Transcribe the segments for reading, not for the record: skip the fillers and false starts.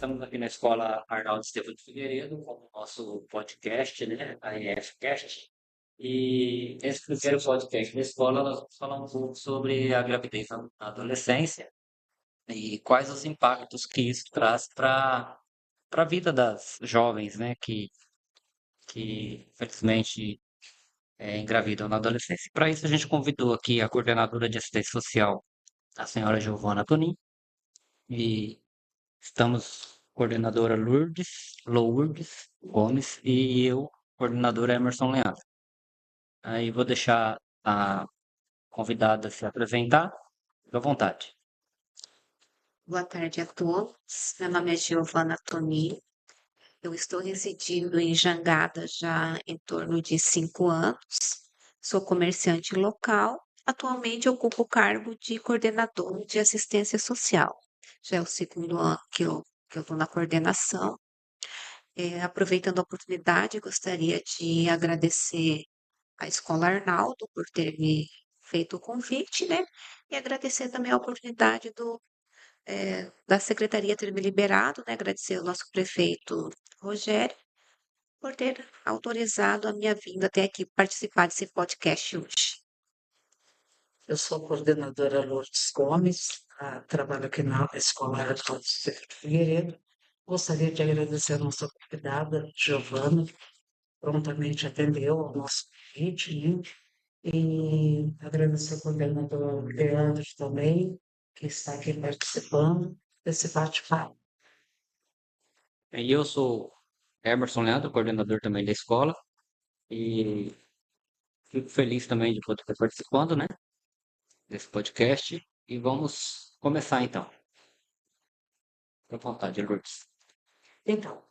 estamos aqui na Escola Arnaldo Estevam de Figueiredo com o nosso podcast, né, a EFcast. E esse primeiro podcast da escola, nós vamos falar um pouco sobre a gravidez na adolescência e quais os impactos que isso traz para a vida das jovens, né, que infelizmente engravidam na adolescência. Para isso, a gente convidou aqui a coordenadora de assistência social, a senhora Giovana Tonin, e estamos coordenadora Lourdes Gomes e eu, coordenador Emerson Leandro. Aí vou deixar a convidada se apresentar. Fique à vontade. Boa tarde a todos. Meu nome é Giovana Toni. Eu estou residindo em Jangada já em torno de 5 anos. Sou comerciante local. Atualmente ocupo o cargo de coordenador de assistência social. Já é o segundo ano que eu estou na coordenação. Aproveitando a oportunidade, gostaria de agradecer à Escola Arnaldo por ter me feito o convite, né? E agradecer também a oportunidade da secretaria ter me liberado, né? Agradecer ao nosso prefeito Rogério por ter autorizado a minha vinda até aqui participar desse podcast hoje. Eu sou a coordenadora Lourdes Gomes, trabalho aqui na Escola Arnaldo Estevam de Figueiredo. Gostaria de agradecer a nossa convidada, Giovana, que prontamente atendeu ao nosso convite, né? E agradecer ao coordenador Leandro também, que está aqui participando desse bate-papo. E eu sou Emerson Leandro, coordenador também da escola, e fico feliz também de poder estar participando, né, desse podcast. E vamos começar então. Fique à vontade, Lourdes. Então,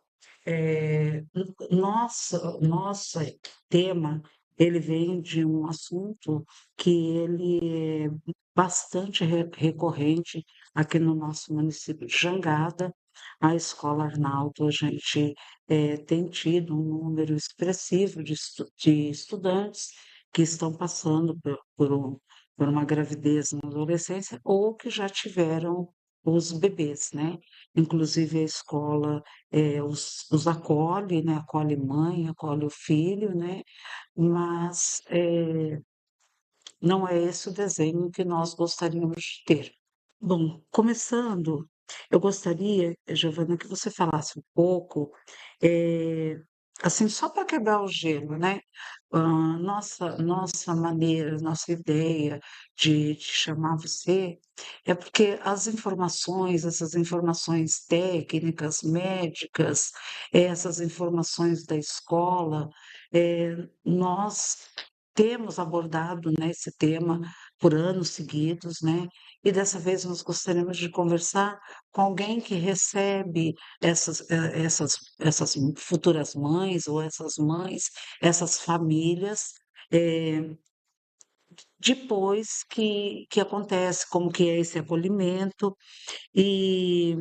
nosso tema, ele vem de um assunto que ele é bastante recorrente aqui no nosso município de Jangada. A Escola Arnaldo, a gente tem tido um número expressivo de estudantes que estão passando por uma gravidez na adolescência ou que já tiveram os bebês, né? Inclusive a escola os acolhe, né? Acolhe mãe, acolhe o filho, né? Mas não é esse o desenho que nós gostaríamos de ter. Bom, começando, eu gostaria, Giovana, que você falasse um pouco, eh, assim, só para quebrar o gelo, né? Nossa maneira, nossa ideia de chamar você é porque as informações, essas informações técnicas, médicas, essas informações da escola, nós temos abordado, né, esse tema por anos seguidos, né? E dessa vez nós gostaríamos de conversar com alguém que recebe essas futuras mães ou essas mães, essas famílias, eh, depois que acontece, como que é esse acolhimento. E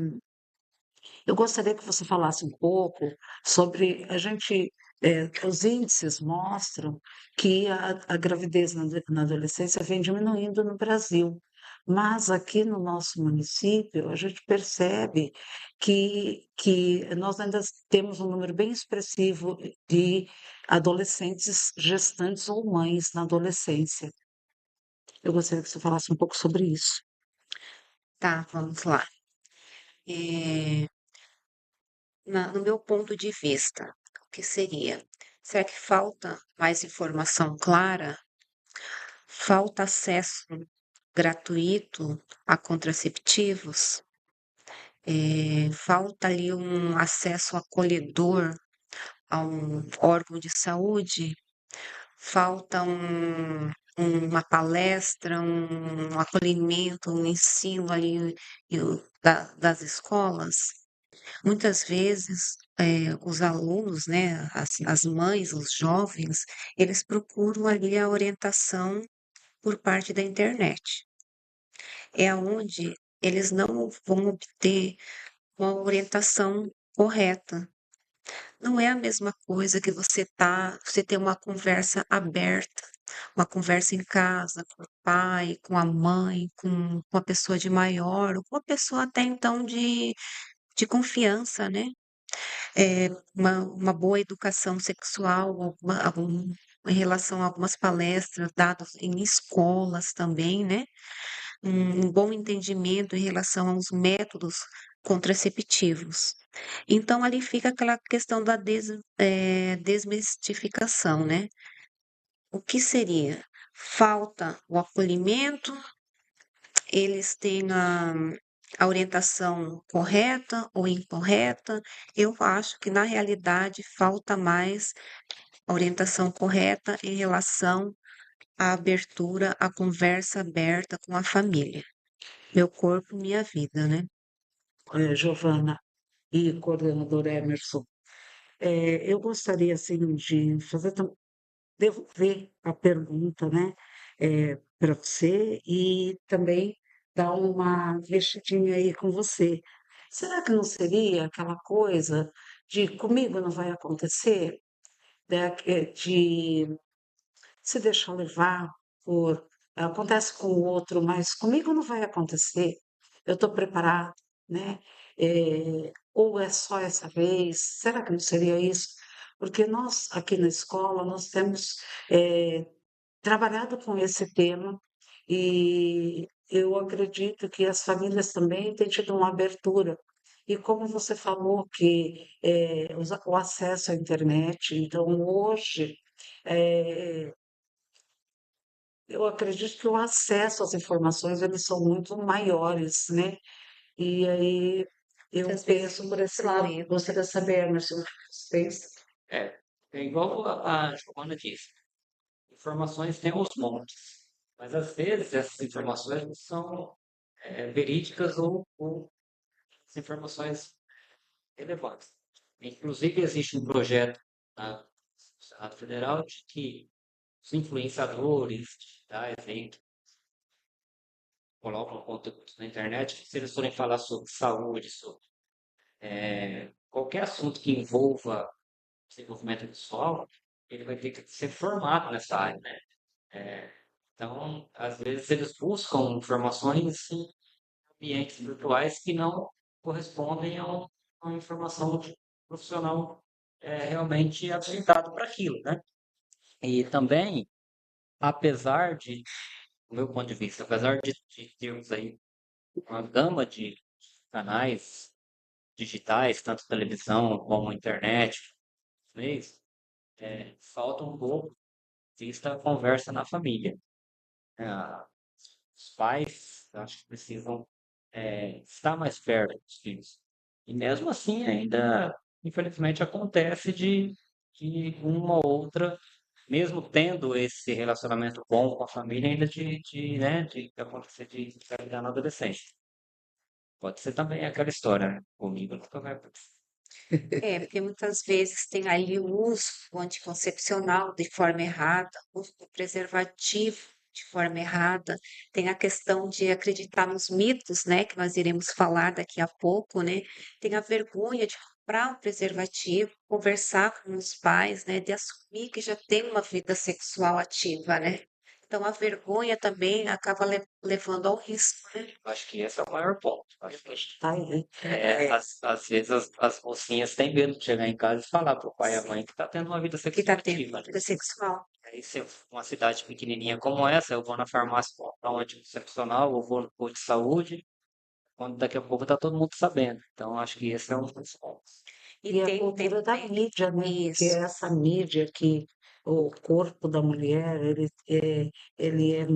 eu gostaria que você falasse um pouco sobre os índices mostram que a gravidez na adolescência vem diminuindo no Brasil, mas aqui no nosso município a gente percebe que nós ainda temos um número bem expressivo de adolescentes gestantes ou mães na adolescência. Eu gostaria que você falasse um pouco sobre isso. Tá, vamos lá. No meu ponto de vista, o que seria? Será que falta mais informação clara? Falta acesso gratuito a contraceptivos? Falta ali um acesso acolhedor a um órgão de saúde? Falta uma palestra, um acolhimento, um ensino ali das escolas? Muitas vezes, os alunos, né, as mães, os jovens, eles procuram ali a orientação por parte da internet. É aonde eles não vão obter uma orientação correta. Não é a mesma coisa que você ter uma conversa aberta, uma conversa em casa com o pai, com a mãe, com uma pessoa de maior, ou com uma pessoa até então de confiança, né? Uma boa educação sexual, em relação a algumas palestras dadas em escolas também, né? Um bom entendimento em relação aos métodos contraceptivos. Então, ali fica aquela questão da desmistificação, né? O que seria? Falta o acolhimento, eles têm a orientação correta ou incorreta? Eu acho que, na realidade, falta mais a orientação correta em relação à abertura, à conversa aberta com a família. Meu corpo, minha vida, né? Giovana e coordenador Emerson, eu gostaria assim de fazer devolver a pergunta, né, para você e também dar uma mexidinha aí com você. Será que não seria aquela coisa de comigo não vai acontecer, de se deixar levar por acontece com o outro, mas comigo não vai acontecer, eu estou preparado, né? Ou é só essa vez? Será que não seria isso? Porque nós, aqui na escola, nós temos trabalhado com esse tema e eu acredito que as famílias também têm tido uma abertura. E como você falou que o acesso à internet, então hoje eh, eu acredito que o acesso às informações eles são muito maiores, né? E aí eu Muitas vezes penso por esse com lado. medo, né? Gostaria de saber, Emerson, o que você pensa? É, é igual a Joana disse, informações tem aos montes, mas às vezes essas informações não são verídicas ou as informações relevantes. Inclusive, existe um projeto na Senado Federal de que os influenciadores digitais aí, que colocam conteúdo na internet, se eles forem falar sobre saúde, sobre qualquer assunto que envolva desenvolvimento pessoal, ele vai ter que ser formado nessa área, né? Então, às vezes, eles buscam informações em ambientes virtuais que não correspondem a uma informação profissional realmente habilitado para aquilo, né? E também, apesar de, do meu ponto de vista, apesar de termos aí uma gama de canais digitais, tanto televisão como internet, meios, falta um pouco vista a conversa na família. Ah, os pais, acho que precisam estar mais perto dos filhos. E mesmo assim, ainda, infelizmente, acontece de uma ou outra, mesmo tendo esse relacionamento bom com a família, ainda de acontecer de engravidar na adolescência. Pode ser também aquela história, né? Comigo nunca vai acontecer. Porque muitas vezes tem ali o uso do anticoncepcional de forma errada, o uso do preservativo de forma errada, tem a questão de acreditar nos mitos, né, que nós iremos falar daqui a pouco, né? Tem a vergonha de comprar um preservativo, conversar com os pais, né, de assumir que já tem uma vida sexual ativa, né? Então a vergonha também acaba levando ao risco, né? Acho que esse é o maior ponto. Acho que Tá aí. às vezes as mocinhas têm medo de chegar em casa e falar pro pai e à mãe que está tendo uma vida Que está sexual tendo ativa, uma né? vida sexual. Aí, se eu for uma cidade pequenininha como essa, eu vou na farmácia comprar um anticoncepcional, ou vou no posto de saúde, quando daqui a pouco tá todo mundo sabendo. Então, acho que esse é um dos pontos. E a Tem cultura da mídia, né? Porque isso. essa mídia que o corpo da mulher, ele é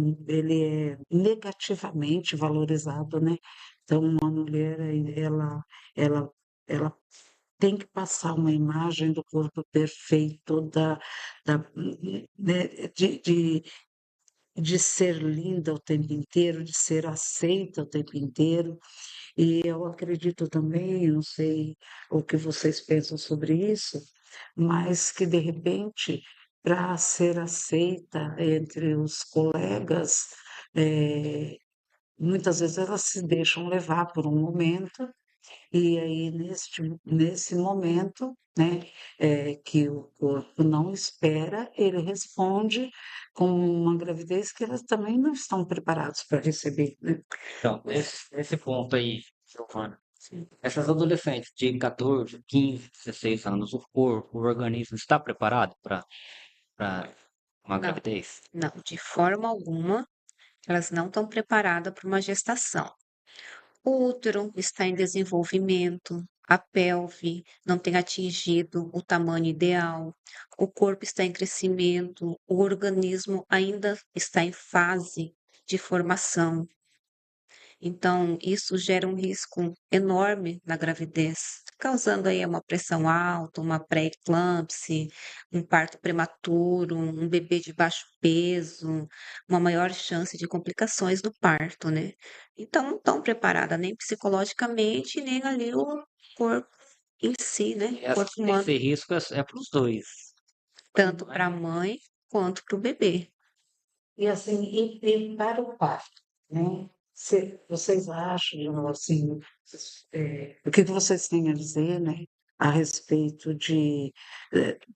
negativamente valorizado, né? Então, uma mulher, ela, ela tem que passar uma imagem do corpo perfeito, da, né, de ser linda o tempo inteiro, de ser aceita o tempo inteiro. E eu acredito também, não sei o que vocês pensam sobre isso, mas que de repente, para ser aceita entre os colegas, muitas vezes elas se deixam levar por um momento, e aí nesse momento, né, que o corpo não espera, ele responde com uma gravidez que elas também não estão preparados para receber, né? Então, nesse ponto aí, Giovana, Essas adolescentes de 14, 15, 16 anos, o corpo, o organismo está preparado para uma Não, gravidez? não, de forma alguma, elas não estão preparadas para uma gestação. O útero está em desenvolvimento, a pelve não tem atingido o tamanho ideal, o corpo está em crescimento, o organismo ainda está em fase de formação. Então, isso gera um risco enorme na gravidez, causando aí uma pressão alta, uma pré-eclâmpsia, um parto prematuro, um bebê de baixo peso, uma maior chance de complicações no parto, né? Então, não estão preparadas nem psicologicamente, nem ali o corpo em si, né? E O corpo humano, esse risco é para os dois. tanto para a mãe quanto para o bebê. E assim, e para o parto, né? Vocês acham, assim, o que que vocês têm a dizer, né, a respeito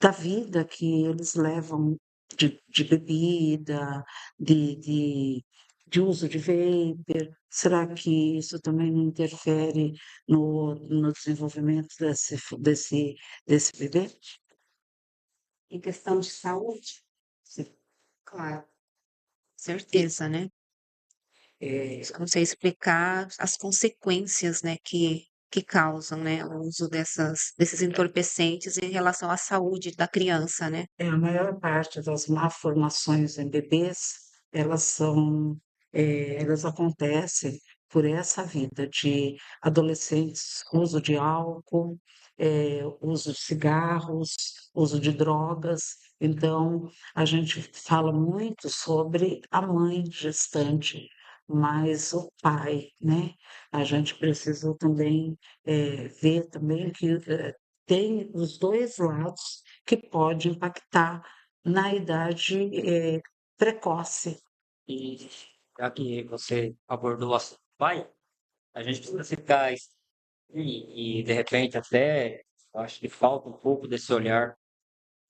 da vida que eles levam de bebida, de, de, de uso de vapor? Será que isso também não interfere no desenvolvimento desse bebê? Em questão de saúde, Sim. claro, certeza, né? Eu não sei explicar as consequências, né, que causam, né, o uso desses entorpecentes em relação à saúde da criança, né? A maior parte das malformações em bebês, elas acontecem por essa vida de adolescentes, uso de álcool, uso de cigarros, uso de drogas. Então, a gente fala muito sobre a mãe gestante, mas o pai, né? A gente precisa também ver também que tem os dois lados que pode impactar na idade precoce. E já que você abordou o assunto pai, a gente precisa ficar de repente até eu acho que falta um pouco desse olhar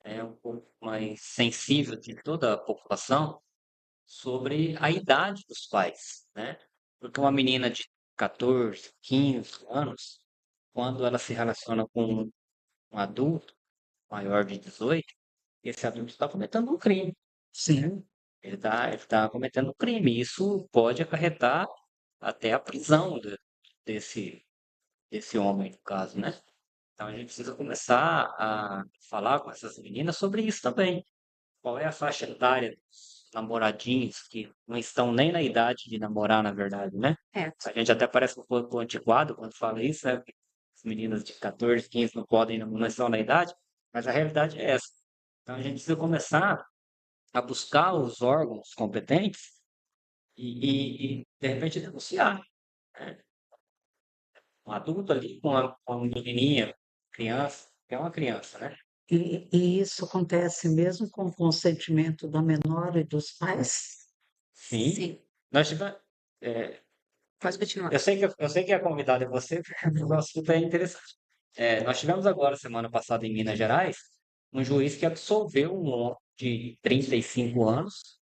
um pouco mais sensível de toda a população sobre a idade dos pais, né? Porque uma menina de 14, 15 anos, quando ela se relaciona com um adulto maior de 18, esse adulto está cometendo um crime. Sim, Ele tá cometendo um crime. Isso pode acarretar até a prisão desse, desse homem, no caso, né? Então a gente precisa começar a falar com essas meninas sobre isso também. Qual é a faixa etária dos namoradinhos que não estão nem na idade de namorar, na verdade, né? É, A gente até parece um pouco antiquado quando fala isso, né? Porque as meninas de 14, 15 não podem, não estão na idade, mas a realidade é essa. Então a gente precisa começar a buscar os órgãos competentes e de repente denunciar, né? Um adulto ali com uma menininha, criança, que é uma criança, né? e isso acontece mesmo com o consentimento da menor e dos pais? Sim, sim, nós tivemos, é, pode continuar. eu sei que a convidada é você, porque o assunto é interessante. Nós tivemos agora, semana passada, em Minas Gerais, um juiz que absolveu um homem de 35 anos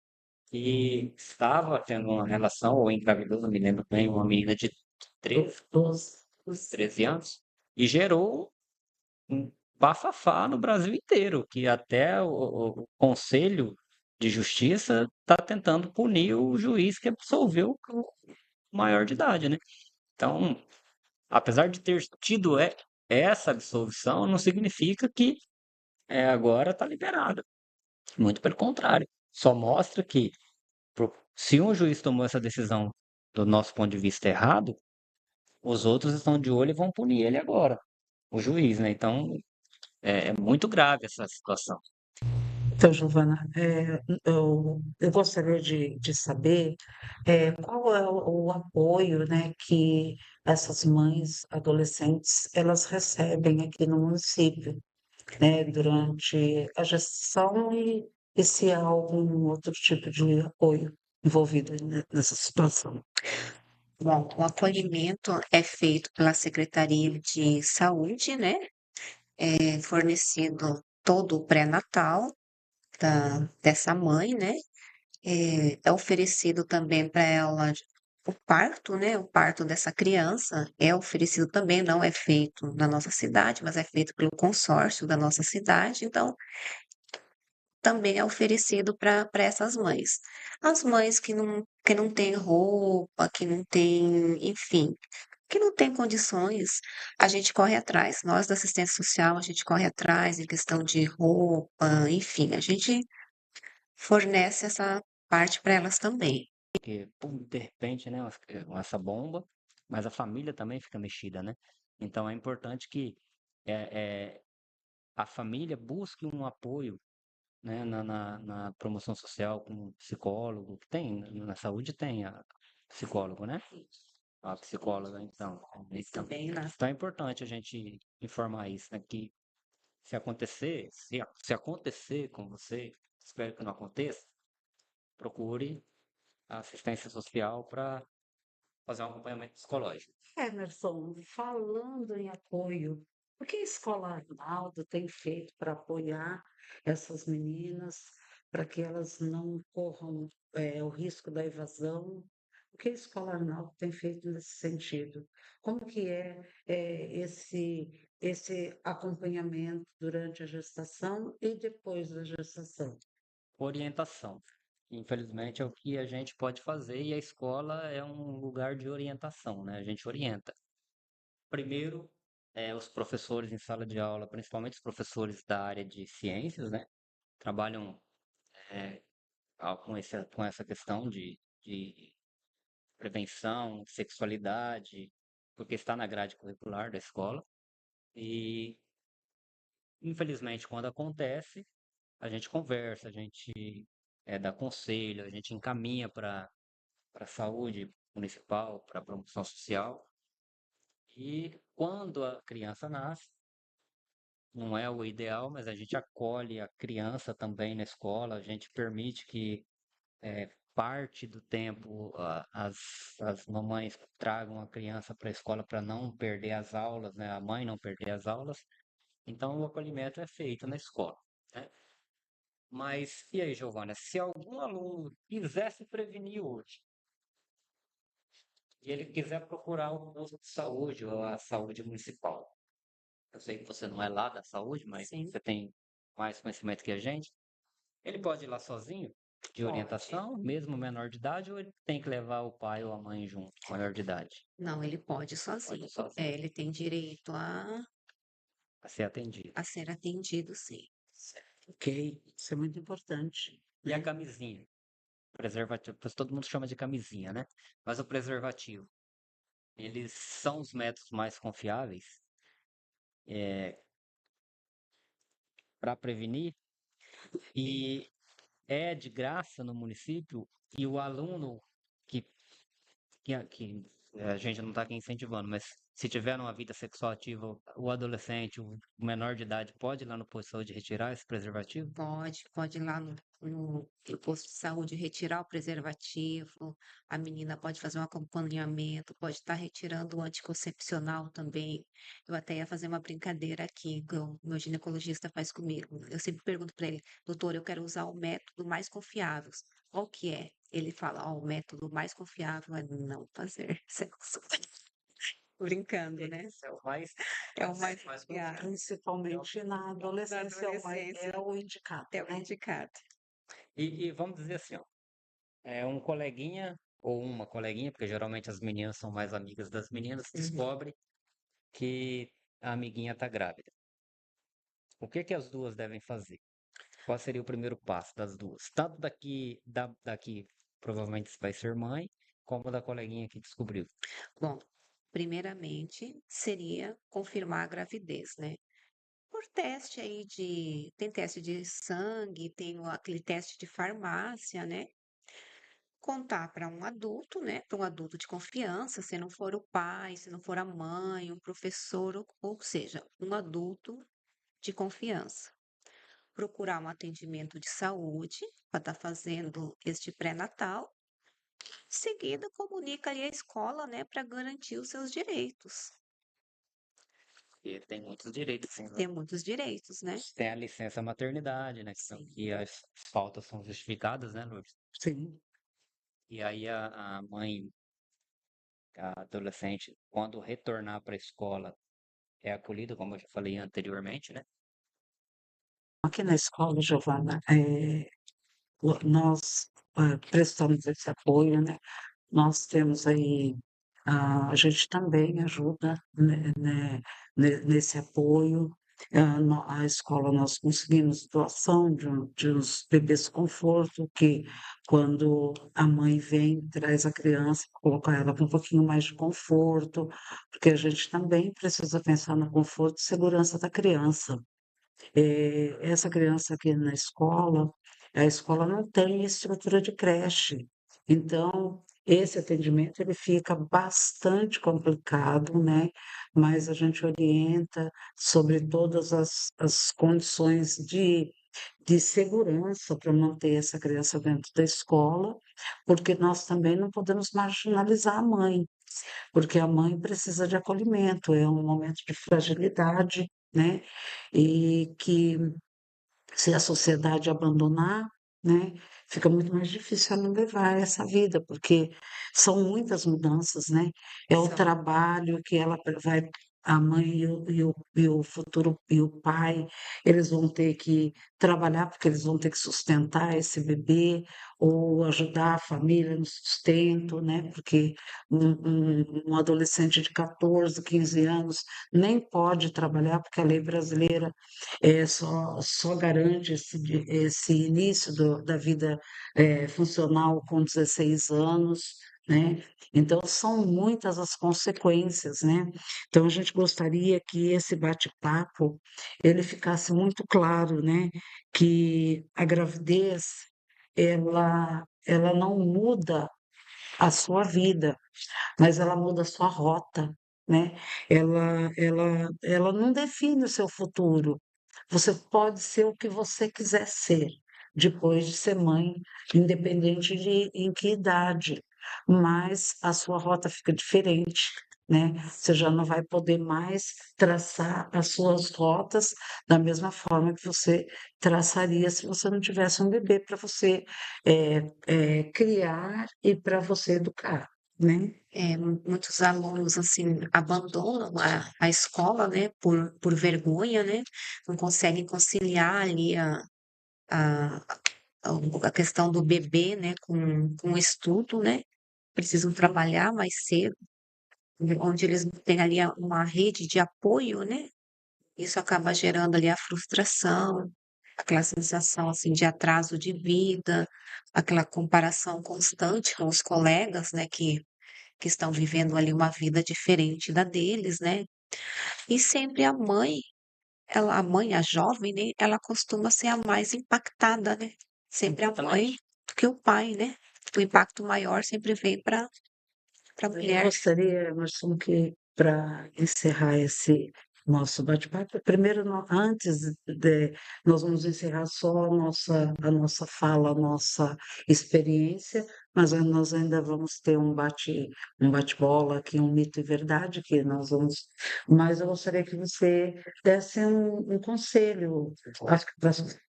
que estava tendo uma relação, ou engravidou, não me lembro bem, uma menina de 13, Dos, 13 anos, e gerou um bafafá no Brasil inteiro, que até o Conselho de Justiça está tentando punir o juiz que absolveu o maior de idade, né? Então, apesar de ter tido essa absolvição, não significa que agora está liberado. Muito pelo contrário. Só mostra que se um juiz tomou essa decisão do nosso ponto de vista errado, os outros estão de olho e vão punir ele agora. O juiz, né? Então, é muito grave essa situação. então, Giovana, eu gostaria de saber qual é o apoio, né, que essas mães adolescentes elas recebem aqui no município, né, durante a gestação e se há algum outro tipo de apoio envolvido nessa situação. Bom, o acolhimento é feito pela Secretaria de Saúde, né? É fornecido todo o pré-natal dessa mãe, né? É oferecido também para ela o parto, né? O parto dessa criança é oferecido também, não é feito na nossa cidade, mas é feito pelo consórcio da nossa cidade, então também é oferecido para essas mães. As mães que não têm roupa, que não têm, enfim, que não têm condições, a gente corre atrás. Nós da assistência social, a gente corre atrás em questão de roupa, enfim, a gente fornece essa parte para elas também. Porque, pum, de repente, né, essa bomba, mas a família também fica mexida, né? Então é importante que é, é, a família busque um apoio, né, na promoção social com um psicólogo, que tem, na saúde tem a psicólogo, né? A psicóloga, então. Também lá. Então é importante a gente informar isso, né? Que se acontecer, se acontecer com você, espero que não aconteça, procure a assistência social para fazer um acompanhamento psicológico. Emerson, falando em apoio, o que a Escola Arnaldo tem feito para apoiar essas meninas, para que elas não corram, o risco da evasão? O que a Escola Arnaldo tem feito nesse sentido? Como que é, esse acompanhamento durante a gestação e depois da gestação? Orientação. Infelizmente é o que a gente pode fazer e a escola é um lugar de orientação, né? A gente orienta. Primeiro, os professores em sala de aula, principalmente os professores da área de ciências, né? Trabalham com essa questão de prevenção, sexualidade, porque está na grade curricular da escola. E, infelizmente, quando acontece, a gente conversa, a gente dá conselho, a gente encaminha para a saúde municipal, para a promoção social. E quando a criança nasce, não é o ideal, mas a gente acolhe a criança também na escola, a gente permite que parte do tempo as mamães tragam a criança para a escola para não perder as aulas, né? A mãe não perder as aulas. Então o acolhimento é feito na escola, né? Mas e aí, Giovana, se algum aluno quiser se prevenir hoje e ele quiser procurar o posto de saúde ou a saúde municipal, eu sei que você não é lá da saúde, mas Sim. você tem mais conhecimento que a gente. Ele pode ir lá sozinho, de orientação, mesmo menor de idade, ou ele tem que levar o pai ou a mãe junto, maior de idade, Não, ele pode sozinho. sozinho. Ele tem direito a ser atendido. a ser atendido, sim. Ok, isso é muito importante, E a né? camisinha? Preservativo, pois todo mundo chama de camisinha, né? Mas o preservativo, eles são os métodos mais confiáveis para prevenir e é de graça no município e o aluno que a gente não está aqui incentivando, mas se tiver uma vida sexual ativa, o adolescente, o menor de idade, pode ir lá no posto de saúde retirar esse preservativo? Pode ir lá no posto de saúde retirar o preservativo, a menina pode fazer um acompanhamento, pode estar retirando o anticoncepcional também. Eu até ia fazer uma brincadeira aqui, que o meu ginecologista faz comigo. Eu sempre pergunto para ele, doutor, eu quero usar o método mais confiável. Qual que é? Ele fala, ó, o método mais confiável é não fazer sexo. Brincando, né? Esse é o mais, É o mais mais confiável. Principalmente na adolescência, adolescência. é o indicado, É o né? indicado. E vamos dizer assim, ó, é um coleguinha ou uma coleguinha, porque geralmente as meninas são mais amigas das meninas, Uhum. descobre que a amiguinha está grávida. O que que as duas devem fazer? Qual seria o primeiro passo das duas? Tanto daqui provavelmente vai ser mãe, como da coleguinha que descobriu. Bom, primeiramente seria confirmar a gravidez, né? Por teste aí tem teste de sangue, tem aquele teste de farmácia, né? Contar para um adulto, né? Para um adulto de confiança, se não for o pai, se não for a mãe, um professor, ou seja, um adulto de confiança. Procurar um atendimento de saúde para estar fazendo este pré-natal. Em seguida, comunica ali a escola, né, para garantir os seus direitos. Porque tem muitos direitos, sim, né? Tem muitos direitos, né? Tem a licença maternidade, né? Sim. Que as faltas são justificadas, né, Lourdes? Sim. E aí a mãe a adolescente, quando retornar para a escola, é acolhida, como eu já falei anteriormente, né? Aqui na escola, Giovana, nós prestamos esse apoio, né? Nós temos aí, a gente também ajuda nesse apoio. A escola, nós conseguimos doação de uns bebês conforto, que quando a mãe vem, traz a criança, colocar ela com um pouquinho mais de conforto, porque a gente também precisa pensar no conforto e segurança da criança. Essa criança aqui na escola, a escola não tem estrutura de creche, então esse atendimento ele fica bastante complicado, né? Mas a gente orienta sobre todas as condições de segurança para manter essa criança dentro da escola, porque nós também não podemos marginalizar a mãe, porque a mãe precisa de acolhimento, é um momento de fragilidade, né? E que se a sociedade abandonar, né, fica muito mais difícil ela levar essa vida, porque são muitas mudanças, né? É o São. trabalho que ela vai, a mãe e o futuro e o pai, eles vão ter que trabalhar porque eles vão ter que sustentar esse bebê ou ajudar a família no sustento, né? Porque um adolescente de 14, 15 anos nem pode trabalhar porque a lei brasileira só garante esse início da vida funcional com 16 anos, né? Então, são muitas as consequências, né? Então, a gente gostaria que esse bate-papo ele ficasse muito claro, né? Que a gravidez, ela não muda a sua vida, mas ela muda a sua rota, né? Ela não define o seu futuro. Você pode ser o que você quiser ser depois de ser mãe, independente de em que idade, mas a sua rota fica diferente, né? Você já não vai poder mais traçar as suas rotas da mesma forma que você traçaria se você não tivesse um bebê para você criar e para você educar, né? Muitos alunos assim abandonam a escola, né, por vergonha, né, não conseguem conciliar ali a, a questão do bebê, né, com o estudo, né, precisam trabalhar mais cedo, onde eles não têm ali uma rede de apoio, né, isso acaba gerando ali a frustração, aquela sensação assim de atraso de vida, aquela comparação constante com os colegas, né, que estão vivendo ali uma vida diferente da deles, né? E sempre a mãe, a jovem, né? Ela costuma ser a mais impactada, né? Sempre a mãe Exatamente. do que o pai, né? O impacto maior sempre vem para a Eu mulher. gostaria, Emerson, que para encerrar esse nosso bate-papo, primeiro, antes de nós vamos encerrar só a nossa fala, a nossa experiência, mas nós ainda vamos ter um bate-bola aqui, um mito e verdade, que nós vamos. Mas eu gostaria que você desse um conselho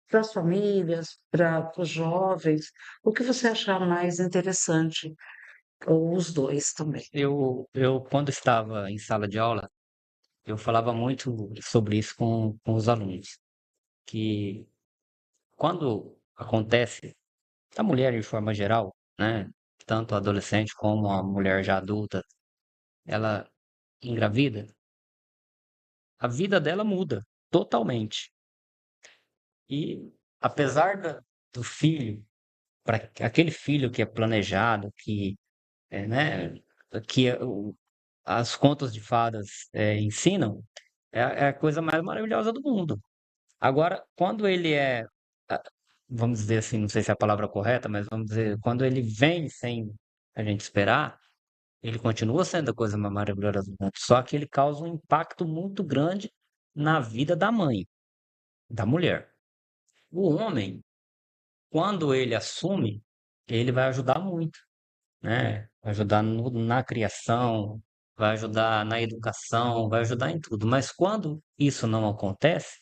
para as famílias, para os jovens, o que você achar mais interessante, ou os dois também. Quando estava em sala de aula, eu falava muito sobre isso com os alunos, que quando acontece, a mulher de forma geral, né, tanto a adolescente como a mulher já adulta, ela engravida, a vida dela muda totalmente. E apesar do filho, para aquele filho que é planejado, que né, que as contas de fadas ensinam, é a coisa mais maravilhosa do mundo. Agora, quando ele ah, vamos dizer assim, não sei se é a palavra correta, mas vamos dizer, quando ele vem sem a gente esperar, ele continua sendo a coisa mais maravilhosa do mundo. Só que ele causa um impacto muito grande na vida da mãe, da mulher. O homem, quando ele assume, ele vai ajudar muito, né? Vai ajudar na criação, vai ajudar na educação, vai ajudar em tudo. Mas quando isso não acontece,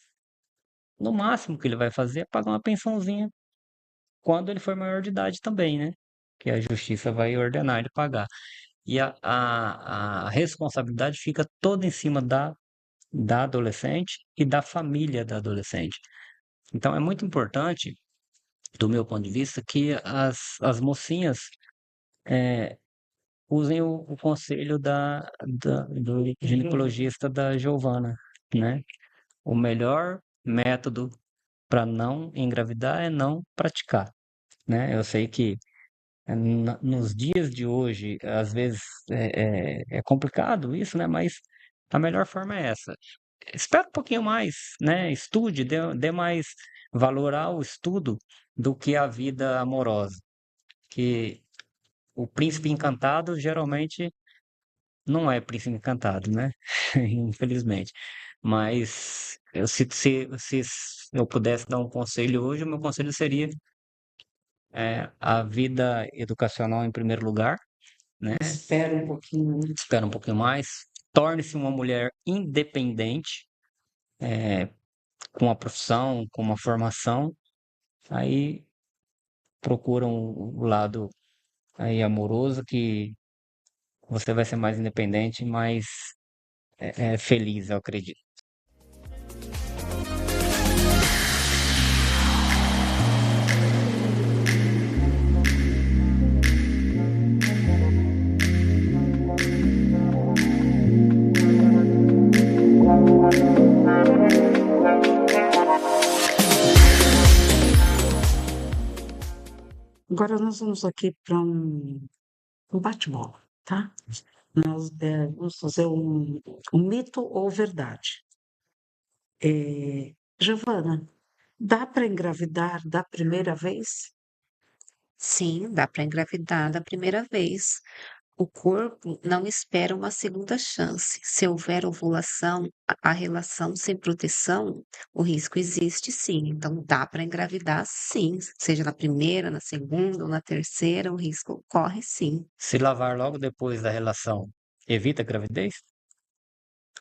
no máximo que ele vai fazer é pagar uma pensãozinha quando ele for maior de idade também, né? Que a justiça vai ordenar ele pagar. e a responsabilidade fica toda em cima da adolescente e da família da adolescente. Então, é muito importante, do meu ponto de vista, que as mocinhas usem o conselho do ginecologista da Giovana, né? O melhor método para não engravidar é não praticar, né? Eu sei que nos dias de hoje, às vezes é complicado isso, né? Mas a melhor forma é essa. Espera um pouquinho mais, né? Estude, dê mais valor ao estudo do que à vida amorosa. Que o príncipe encantado geralmente não é príncipe encantado, né? Infelizmente. Mas se eu pudesse dar um conselho hoje, o meu conselho seria a vida educacional em primeiro lugar, né? Espera um pouquinho. Espera um pouquinho mais, torne-se uma mulher independente, com uma profissão, com uma formação, aí procura um lado aí amoroso que você vai ser mais independente, mais feliz, eu acredito. Agora nós vamos aqui para um bate-bola, tá? Nós vamos fazer um mito ou verdade. Giovana, dá para engravidar da primeira vez? Sim, dá para engravidar da primeira vez. O corpo não espera uma segunda chance. Se houver ovulação, a relação sem proteção, o risco existe sim. Então, dá para engravidar sim, seja na primeira, na segunda ou na terceira, o risco corre sim. Se lavar logo depois da relação, evita a gravidez?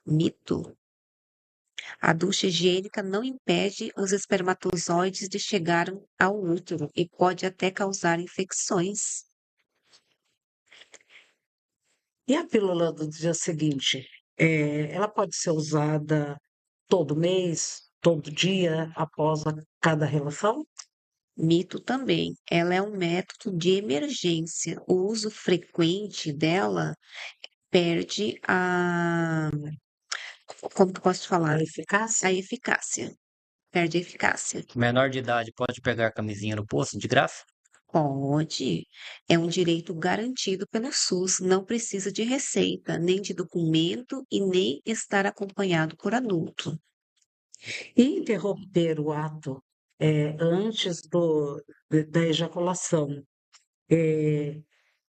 Mito. A ducha higiênica não impede os espermatozoides de chegar ao útero e pode até causar infecções. E a pílula do dia seguinte? Ela pode ser usada todo mês, todo dia, após cada relação? Mito também. Ela é um método de emergência. O uso frequente dela perde como que eu posso falar? A eficácia? A eficácia. Perde a eficácia. Menor de idade pode pegar camisinha no posto de graça? Pode. É um direito garantido pelo SUS. Não precisa de receita, nem de documento e nem estar acompanhado por adulto. E interromper o ato antes da ejaculação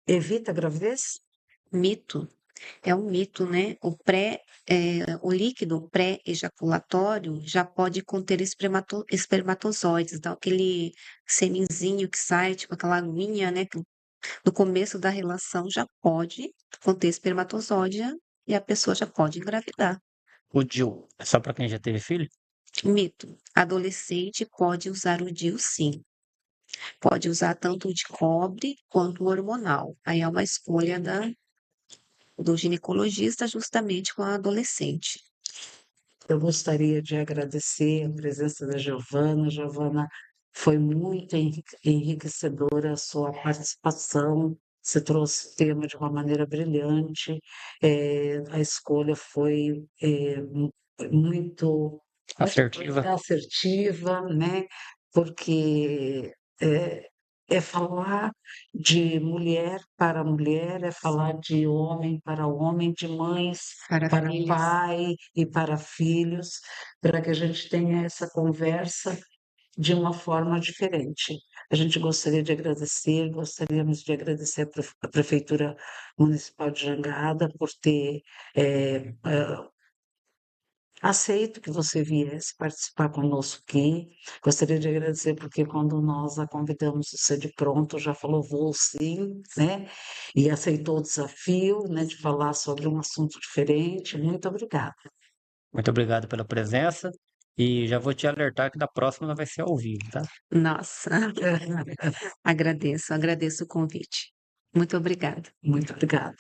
evita a gravidez? Mito. É um mito, né? O líquido pré-ejaculatório já pode conter espermatozoides, então aquele semenzinho que sai, tipo aquela aguinha, né? Que no começo da relação já pode conter espermatozoide e a pessoa já pode engravidar. O DIU é só para quem já teve filho? Mito. Adolescente pode usar o DIU, sim. Pode usar tanto o de cobre quanto o hormonal. Aí é uma escolha do ginecologista justamente com a adolescente. Eu gostaria de agradecer a presença da Giovana. Giovana, foi muito enriquecedora a sua participação. Você trouxe o tema de uma maneira brilhante. A escolha foi muito Assertiva? assertiva, né? Porque é, é falar de mulher, é falar de homem para homem, de mães Para para filhos. pai e para filhos, para que a gente tenha essa conversa de uma forma diferente. A gente gostaríamos de agradecer a Prefeitura Municipal de Jangada por ter aceito que você viesse participar conosco aqui. Gostaria de agradecer porque quando nós a convidamos, você de pronto já falou vou sim, né? E aceitou o desafio, né, de falar sobre um assunto diferente. Muito obrigada. Muito obrigado pela presença e já vou te alertar que da próxima vai ser ao vivo, tá? Nossa, agradeço o convite. Muito obrigada. Muito obrigada.